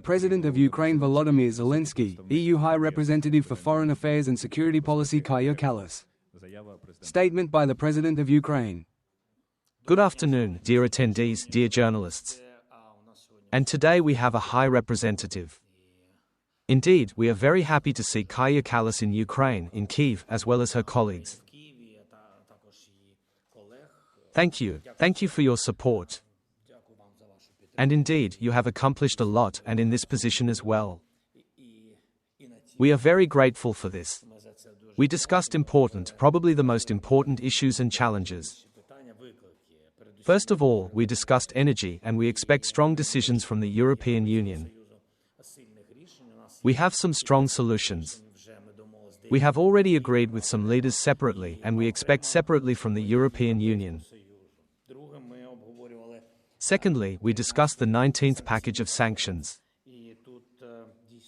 President of Ukraine Volodymyr Zelensky, EU High Representative for Foreign Affairs and Security Policy Kaja Kallas. Statement by the President of Ukraine. Good afternoon, dear attendees, dear journalists. And today we have a High Representative. Indeed, we are very happy to see Kaja Kallas in Ukraine, in Kyiv, as well as her colleagues. Thank you for your support. And indeed, you have accomplished a lot and in this position as well. We are very grateful for this. We discussed important, probably the most important issues and challenges. First of all, we discussed energy and we expect strong decisions from the European Union. We have some strong solutions. We have already agreed with some leaders separately and we expect separately from the European Union. Secondly, we discussed the 19th package of sanctions.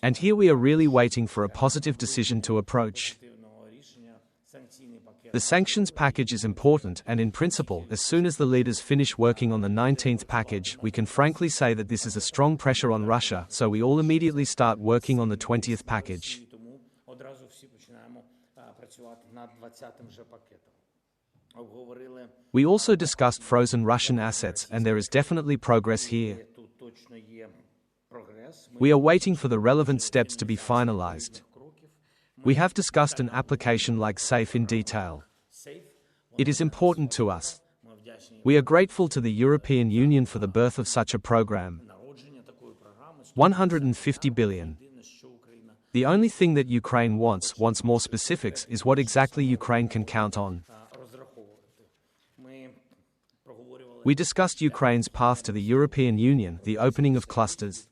And here we are really waiting for a positive decision to approach. The sanctions package is important and in principle, as soon as the leaders finish working on the 19th package, we can frankly say that this is a strong pressure on Russia, so we all immediately start working on the 20th package. We also discussed frozen Russian assets and there is definitely progress here. We are waiting for the relevant steps to be finalized. We have discussed an application like SAFE in detail. It is important to us. We are grateful to the European Union for the birth of such a program. 150 billion. The only thing that Ukraine wants more specifics, is what exactly Ukraine can count on. We discussed Ukraine's path to the European Union, the opening of clusters.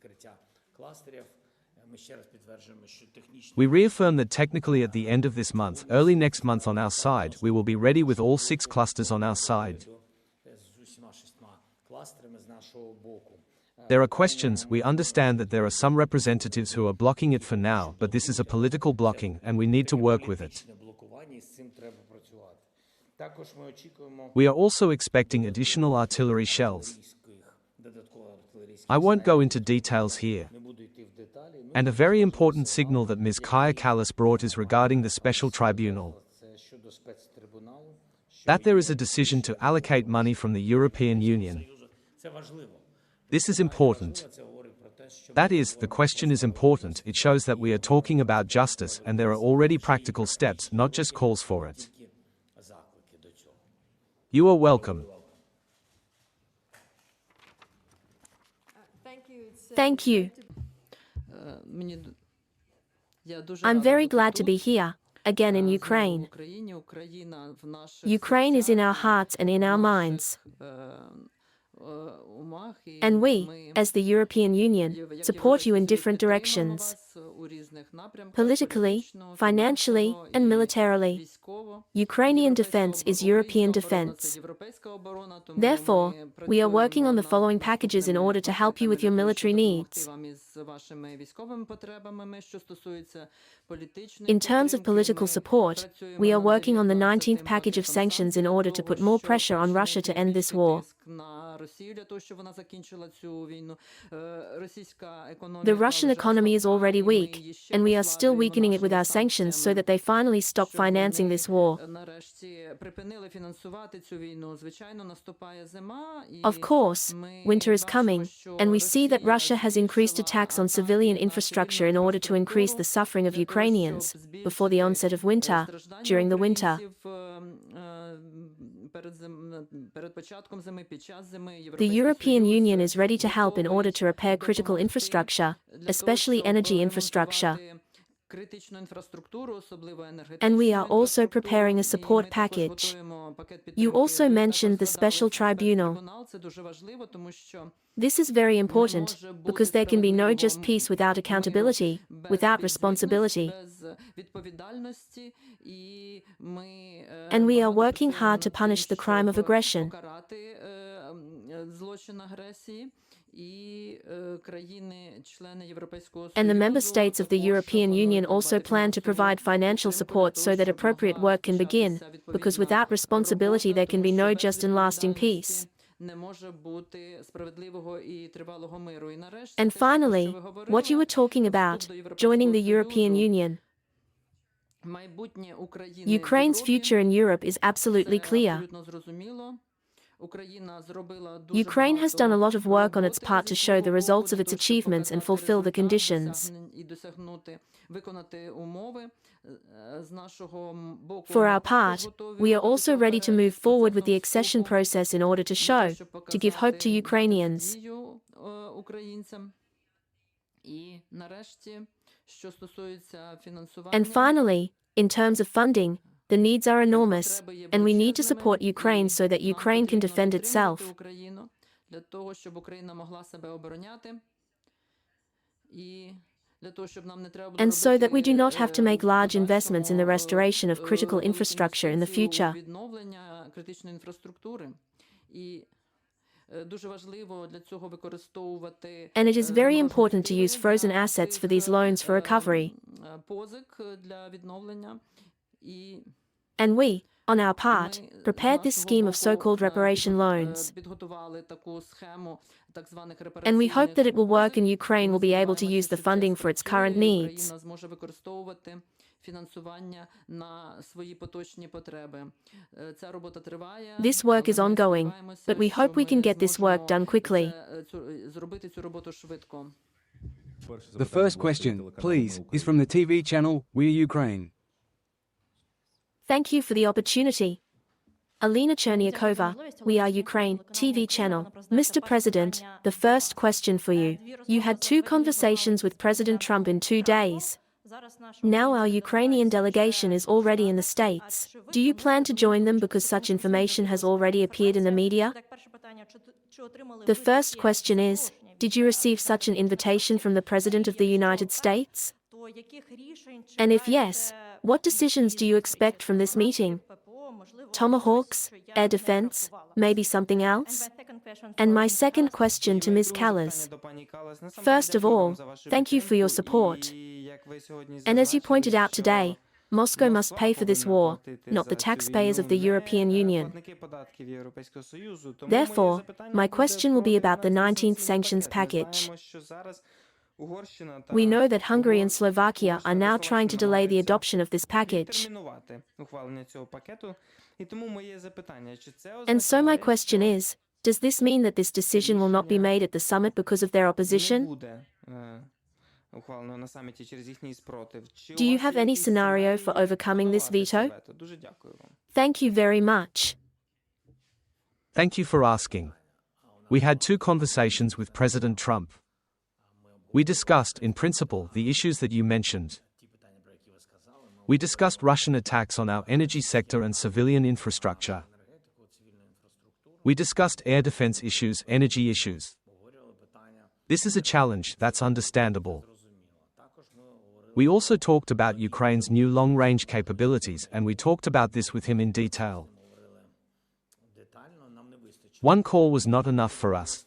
We reaffirm that technically at the end of this month, early next month on our side, we will be ready with all 6 clusters on our side. There are questions. We understand that there are some representatives who are blocking it for now, but this is a political blocking and we need to work with it. We are also expecting additional artillery shells. I won't go into details here. And a very important signal that Ms. Kaja Kallas brought is regarding the special tribunal. That there is a decision to allocate money from the European Union. This is important. That is, the question is important. It shows that we are talking about justice and there are already practical steps, not just calls for it. You are welcome. Thank you. I'm very glad to be here, again in Ukraine. Ukraine is in our hearts and in our minds. And we, as the European Union, support you in different directions. Politically, financially, and militarily. Ukrainian defense is European defense. Therefore, we are working on the following packages in order to help you with your military needs. In terms of political support, we are working on the 19th package of sanctions in order to put more pressure on Russia to end this war. The Russian economy is already weak, and we are still weakening it with our sanctions so that they finally stop financing this war. Of course, winter is coming, and we see that Russia has increased attacks on civilian infrastructure in order to increase the suffering of Ukrainians, before the onset of winter, during the winter. The European Union is ready to help in order to repair critical infrastructure, especially energy infrastructure. And we are also preparing a support package. You also mentioned the special tribunal. This is very important, because there can be no just peace without accountability, without responsibility. And we are working hard to punish the crime of aggression. And the member states of the European Union also plan to provide financial support so that appropriate work can begin, because without responsibility there can be no just and lasting peace. And finally, what you were talking about, joining the European Union. Ukraine's future in Europe is absolutely clear. Ukraine has done a lot of work on its part to show the results of its achievements and fulfill the conditions. For our part, we are also ready to move forward with the accession process in order to show, to give hope to Ukrainians. And finally, in terms of funding, the needs are enormous, and we need to support Ukraine so that Ukraine can defend itself. And so that we do not have to make large investments in the restoration of critical infrastructure in the future. And it is very important to use frozen assets for these loans for recovery. And we, on our part, prepared this scheme of so-called reparation loans. And we hope that it will work and Ukraine will be able to use the funding for its current needs. This work is ongoing, but we hope we can get this work done quickly. The first question, please, is from the TV channel We're Ukraine. Thank you for the opportunity. Alina Chernyakova, We Are Ukraine, TV channel. Mr. President, the first question for you. You had 2 conversations with President Trump in 2 days. Now our Ukrainian delegation is already in the States. Do you plan to join them because such information has already appeared in the media? The first question is, did you receive such an invitation from the President of the United States? And if yes, what decisions do you expect from this meeting? Tomahawks, air defense, maybe something else? And my second question to Ms. Kallas. First of all, thank you for your support. And as you pointed out today, Moscow must pay for this war, not the taxpayers of the European Union. Therefore, my question will be about the 19th sanctions package. We know that Hungary and Slovakia are now trying to delay the adoption of this package. And so my question is, does this mean that this decision will not be made at the summit because of their opposition? Do you have any scenario for overcoming this veto? Thank you very much. Thank you for asking. We had 2 conversations with President Trump. We discussed, in principle, the issues that you mentioned. We discussed Russian attacks on our energy sector and civilian infrastructure. We discussed air defense issues, energy issues. This is a challenge, that's understandable. We also talked about Ukraine's new long-range capabilities, and we talked about this with him in detail. One call was not enough for us.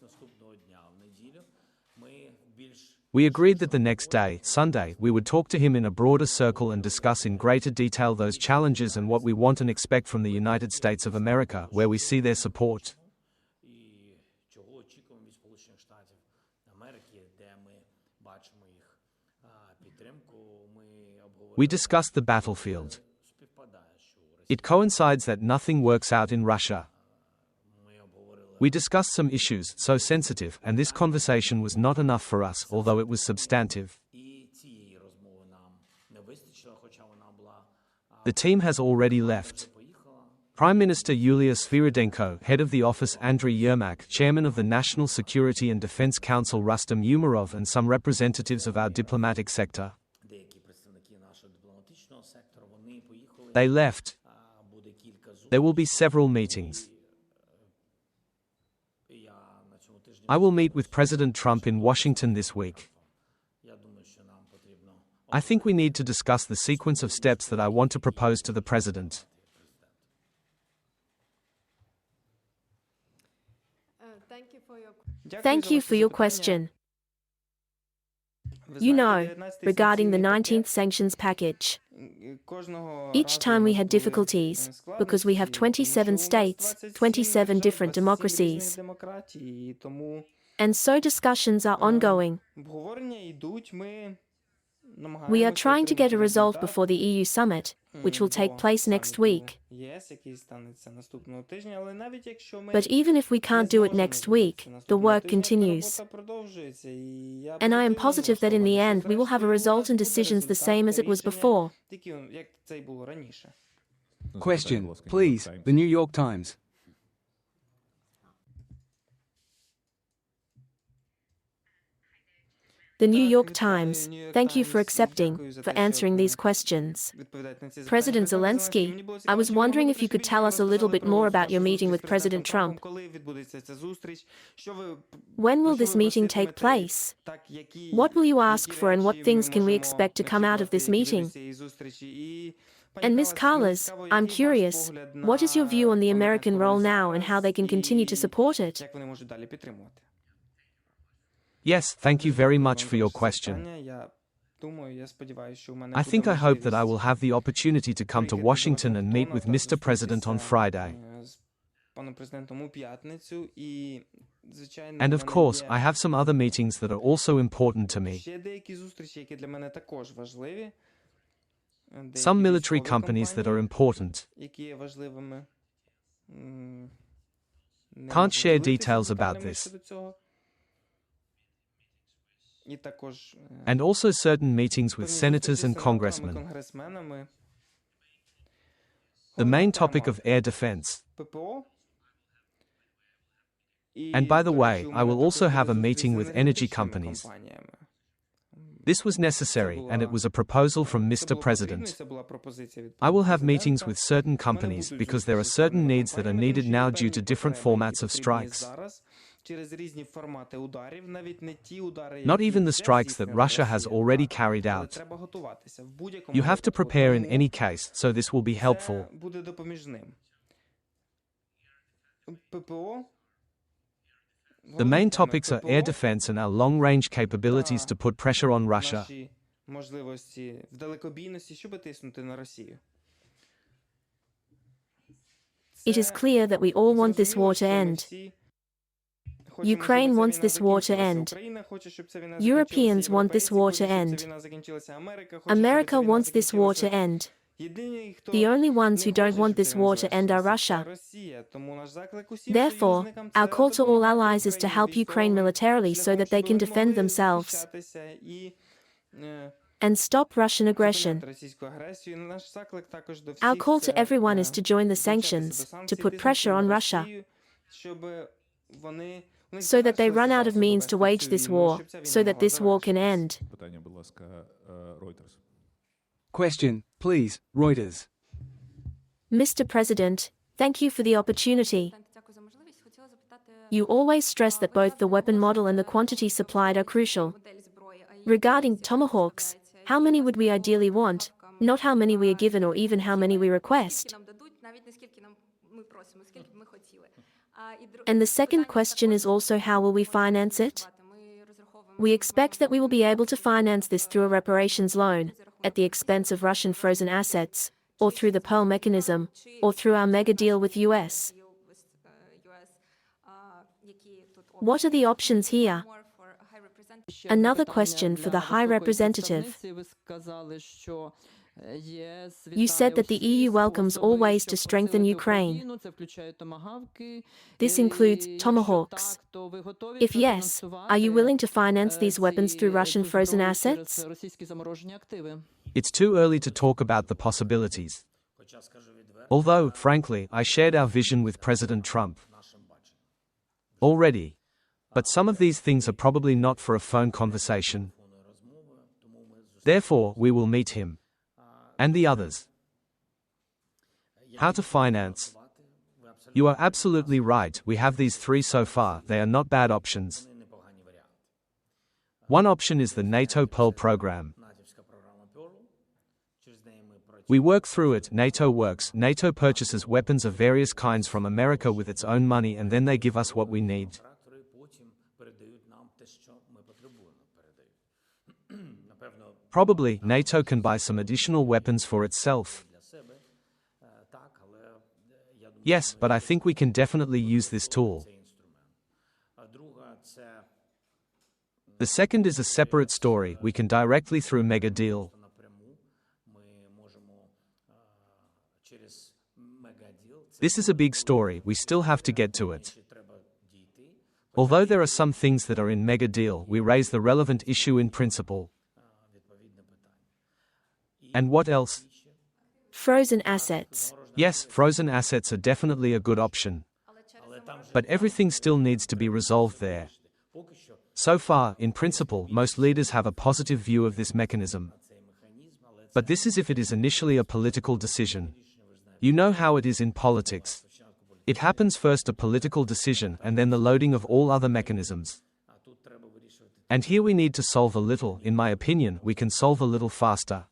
We agreed that the next day, Sunday, we would talk to him in a broader circle and discuss in greater detail those challenges and what we want and expect from the United States of America, where we see their support. We discussed the battlefield. It coincides that nothing works out in Russia. We discussed some issues so sensitive, and this conversation was not enough for us, although it was substantive. The team has already left. Prime Minister Yulia Sviridenko, head of the office Andriy Yermak, chairman of the National Security and Defense Council Rustam Umarov, and some representatives of our diplomatic sector. They left. There will be several meetings. I will meet with President Trump in Washington this week. I think we need to discuss the sequence of steps that I want to propose to the President. Thank you for your question. You know, regarding the 19th sanctions package. Each time we had difficulties, because we have 27 states, 27 different democracies. And so discussions are ongoing. We are trying to get a result before the EU summit, which will take place next week. But even if we can't do it next week, the work continues. And I am positive that in the end we will have a result and decisions the same as it was before. Question, please, The New York Times. The New York Times, thank you for answering these questions. President Zelensky, I was wondering if you could tell us a little bit more about your meeting with President Trump. When will this meeting take place? What will you ask for and what things can we expect to come out of this meeting? And Ms. Kallas, I'm curious, what is your view on the American role now and how they can continue to support it? Yes, thank you very much for your question. I hope that I will have the opportunity to come to Washington and meet with Mr. President on Friday. And of course, I have some other meetings that are also important to me. Some military companies that are important. Can't share details about this. And also certain meetings with senators and congressmen. The main topic of air defense. And by the way, I will also have a meeting with energy companies. This was necessary, and it was a proposal from Mr. President. I will have meetings with certain companies because there are certain needs that are needed now due to different formats of strikes. Not even the strikes that Russia has already carried out. You have to prepare in any case, so this will be helpful. The main topics are air defense and our long-range capabilities to put pressure on Russia. It is clear that we all want this war to end. Ukraine wants this war to end. Europeans want this war to end. America wants this war to end. The only ones who don't want this war to end are Russia. Therefore, our call to all allies is to help Ukraine militarily so that they can defend themselves and stop Russian aggression. Our call to everyone is to join the sanctions, to put pressure on Russia, so that they run out of means to wage this war, so that this war can end. Question, please, Reuters. Mr. President, thank you for the opportunity. You always stress that both the weapon model and the quantity supplied are crucial. Regarding Tomahawks, how many would we ideally want, not how many we are given or even how many we request? And the second question is also how will we finance it? We expect that we will be able to finance this through a reparations loan, at the expense of Russian frozen assets, or through the Pearl mechanism, or through our mega deal with US. What are the options here? Another question for the High Representative. You said that the EU welcomes all ways to strengthen Ukraine. This includes Tomahawks. If yes, are you willing to finance these weapons through Russian frozen assets? It's too early to talk about the possibilities. Although, frankly, I shared our vision with President Trump already. But some of these things are probably not for a phone conversation. Therefore, we will meet him. And the others. How to finance? You are absolutely right, we have these three so far, they are not bad options. One option is the NATO Pearl program. We work through it, NATO works, NATO purchases weapons of various kinds from America with its own money and then they give us what we need. Probably, NATO can buy some additional weapons for itself. Yes, but I think we can definitely use this tool. The second is a separate story. We can directly through mega deal. This is a big story, we still have to get to it. Although there are some things that are in mega deal, we raise the relevant issue in principle. And what else? Frozen assets. Yes, frozen assets are definitely a good option. But everything still needs to be resolved there. So far, in principle, most leaders have a positive view of this mechanism. But this is if it is initially a political decision. You know how it is in politics. It happens first a political decision and then the loading of all other mechanisms. And here we need to solve a little, in my opinion, we can solve a little faster.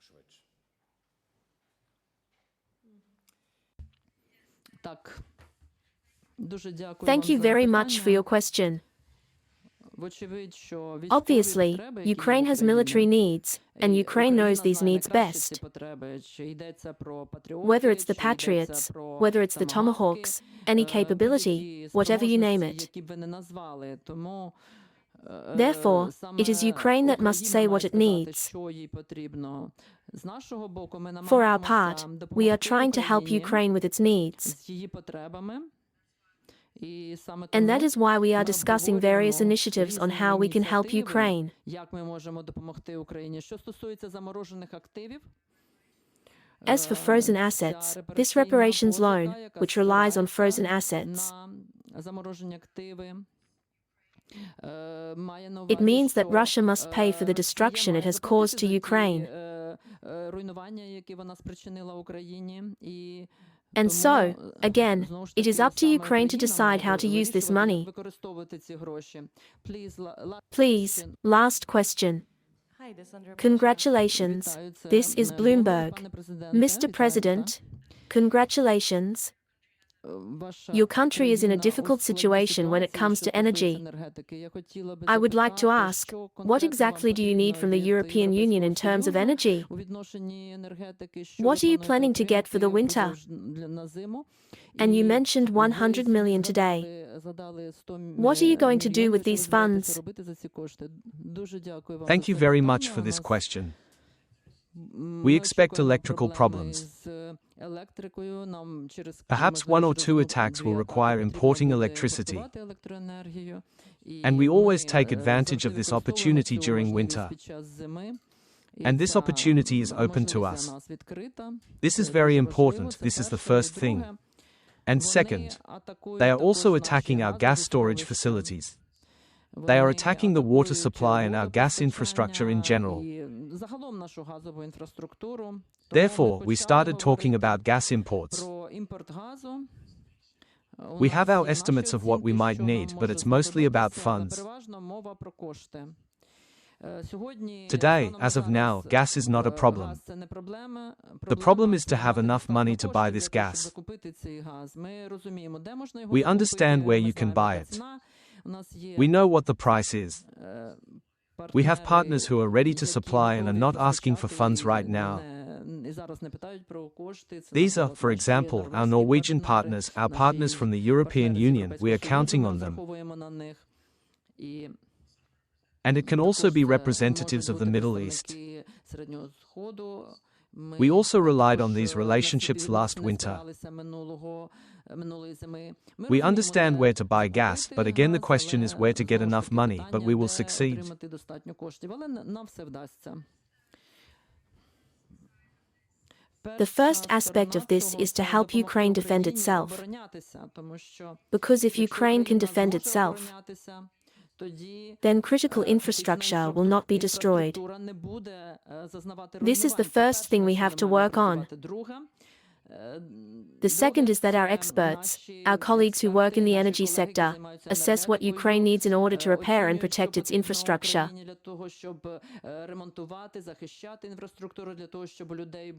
Thank you very much for your question. Obviously, Ukraine has military needs, and Ukraine knows these needs best. Whether it's the Patriots, whether it's the Tomahawks, any capability, whatever you name it. Therefore, it is Ukraine that must say what it needs. For our part, we are trying to help Ukraine with its needs. And that is why we are discussing various initiatives on how we can help Ukraine. As for frozen assets, this reparations loan, which relies on frozen assets, it means that Russia must pay for the destruction it has caused to Ukraine. And so, again, it is up to Ukraine to decide how to use this money. Please, last question. Congratulations. This is Bloomberg. Mr. President, congratulations. Your country is in a difficult situation when it comes to energy. I would like to ask, what exactly do you need from the European Union in terms of energy? What are you planning to get for the winter? And you mentioned 100 million today. What are you going to do with these funds? Thank you very much for this question. We expect electrical problems. Perhaps 1 or 2 attacks will require importing electricity. And we always take advantage of this opportunity during winter. And this opportunity is open to us. This is very important, this is the first thing. And second, they are also attacking our gas storage facilities. They are attacking the water supply and our gas infrastructure in general. Therefore, we started talking about gas imports. We have our estimates of what we might need, but it's mostly about funds. Today, as of now, gas is not a problem. The problem is to have enough money to buy this gas. We understand where you can buy it. We know what the price is. We have partners who are ready to supply and are not asking for funds right now. These are, for example, our Norwegian partners, our partners from the European Union. We are counting on them. And it can also be representatives of the Middle East. We also relied on these relationships last winter. We understand where to buy gas, but again the question is where to get enough money, but we will succeed. The first aspect of this is to help Ukraine defend itself. Because if Ukraine can defend itself, then critical infrastructure will not be destroyed. This is the first thing we have to work on. The second is that our experts, our colleagues who work in the energy sector, assess what Ukraine needs in order to repair and protect its infrastructure,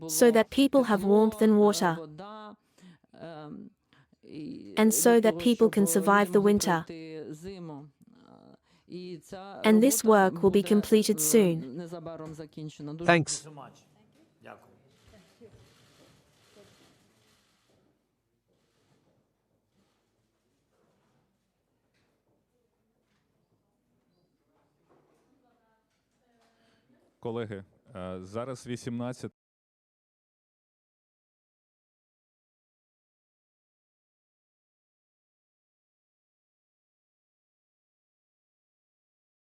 so that people have warmth and water, and so that people can survive the winter. And this work will be completed soon. Thanks. Колеги, зараз 18.